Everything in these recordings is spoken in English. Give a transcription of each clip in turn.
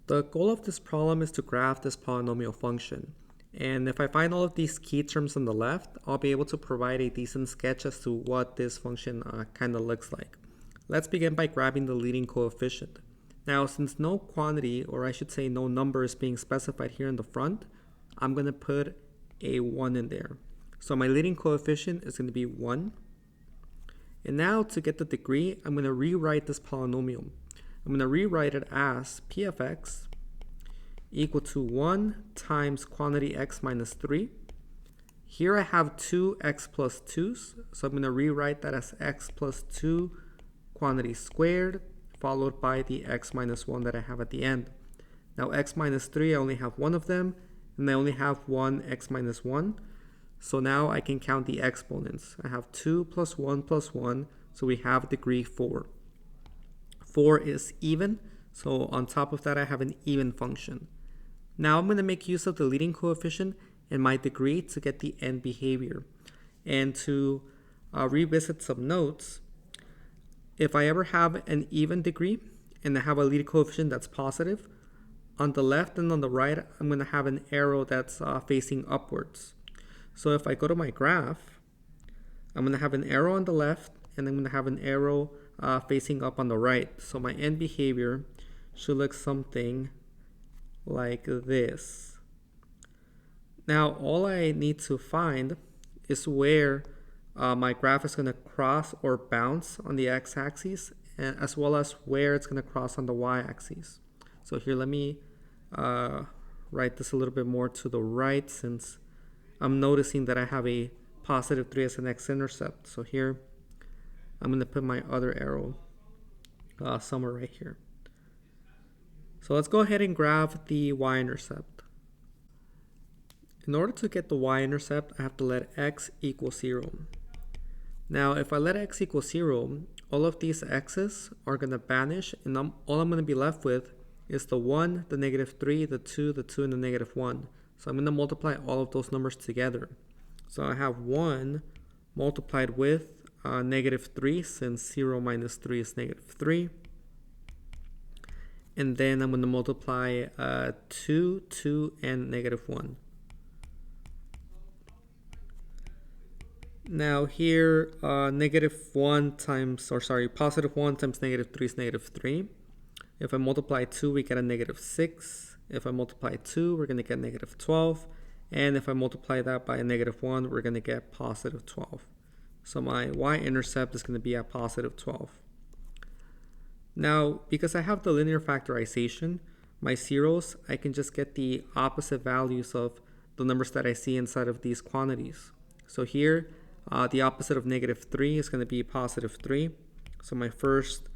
The goal of this problem is to graph this polynomial function. And if I find all of these key terms on the left, I'll be able to provide a decent sketch as to what this function kind of looks like. Let's begin by grabbing the leading coefficient. Now, since no quantity, or I should say no number, is being specified here in the front, I'm going to put a 1 in there. So my leading coefficient is going to be 1. And now to get the degree, I'm going to rewrite this polynomial. I'm going to rewrite it as p of x equal to 1 times quantity x minus 3. Here I have 2x plus 2's, so I'm going to rewrite that as x plus 2 quantity squared, followed by the x minus 1 that I have at the end. Now x minus 3, I only have one of them, and I only have one x minus 1. So now I can count the exponents. I have 2 plus 1, so we have degree 4. 4 is even, so on top of that I have an even function. Now I'm going to make use of the leading coefficient and my degree to get the end behavior. And to revisit some notes, if I ever have an even degree and I have a leading coefficient that's positive, on the left and on the right I'm going to have an arrow that's facing upwards. So if I go to my graph, I'm going to have an arrow on the left and I'm going to have an arrow facing up on the right. So my end behavior should look something like this. Now all I need to find is where my graph is going to cross or bounce on the x-axis, as well as where it's going to cross on the y-axis. So here let me write this a little bit more to the right, since I'm noticing that I have a positive 3 as an x-intercept. So here I'm going to put my other arrow somewhere right here. So let's go ahead and graph the y-intercept. In order to get the y-intercept, I have to let x equal 0. Now, if I let x equal 0, all of these x's are going to vanish, and all I'm going to be left with is the 1, the negative 3, the 2, and the negative 1. So I'm going to multiply all of those numbers together. So I have 1 multiplied with negative 3, since 0 minus 3 is negative 3. And then I'm going to multiply 2, 2, and negative 1. Now here, positive 1 times negative 3 is negative 3. If I multiply 2, we get a negative 6. If I multiply 2, we're going to get negative 12. And if I multiply that by a negative 1, we're going to get positive 12. So my y-intercept is going to be at positive 12. Now, because I have the linear factorization, my zeros, I can just get the opposite values of the numbers that I see inside of these quantities. So here, the opposite of negative 3 is going to be positive 3. So my first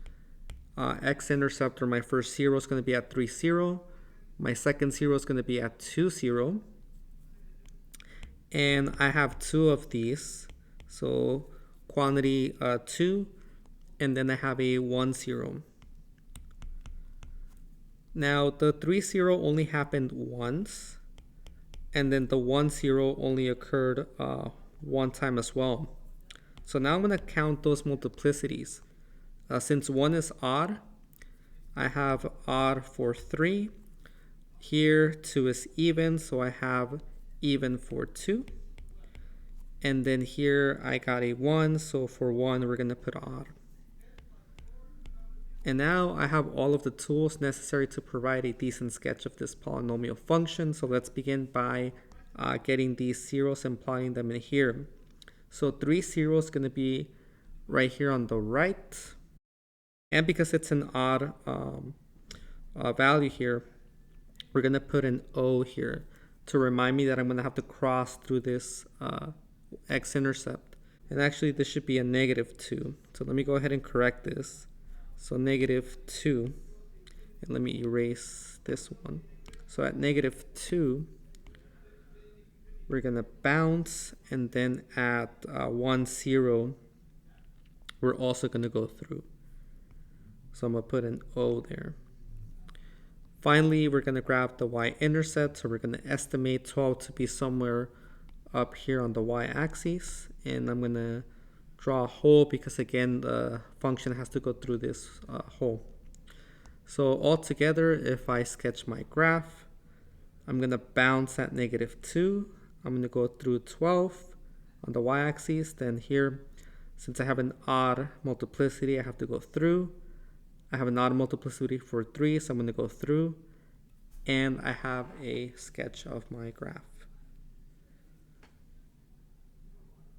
x-intercept, or my first 0, is going to be at 3, 0. My second 0 is going to be at 2, 0. And I have 2 of these. So quantity 2, and then I have a 1, 0. Now the 3, 0 only happened once, and then the 1, 0 only occurred one time as well. So now I'm going to count those multiplicities. Since 1 is odd, I have odd for 3. Here 2 is even, so I have even for 2. And then here I got a 1, so for 1 we're going to put odd. And now I have all of the tools necessary to provide a decent sketch of this polynomial function. So let's begin by getting these zeros and plotting them in here. So 3, 0 is going to be right here on the right. And because it's an odd value here, we're going to put an O here to remind me that I'm going to have to cross through this x-intercept. And actually this should be a negative 2. So let me go ahead and correct this. So negative 2, and let me erase this one. So at negative 2, we're going to bounce, and then at 1, 0, we're also going to go through. So I'm going to put an O there. Finally, we're going to grab the y-intercept, so we're going to estimate 12 to be somewhere up here on the y-axis, and I'm going to draw a hole because, again, the function has to go through this hole. So altogether, if I sketch my graph, I'm going to bounce at -2. I'm going to go through 12 on the y-axis. Then here, since I have an odd multiplicity, I have to go through. I have an odd multiplicity for 3, so I'm going to go through. And I have a sketch of my graph.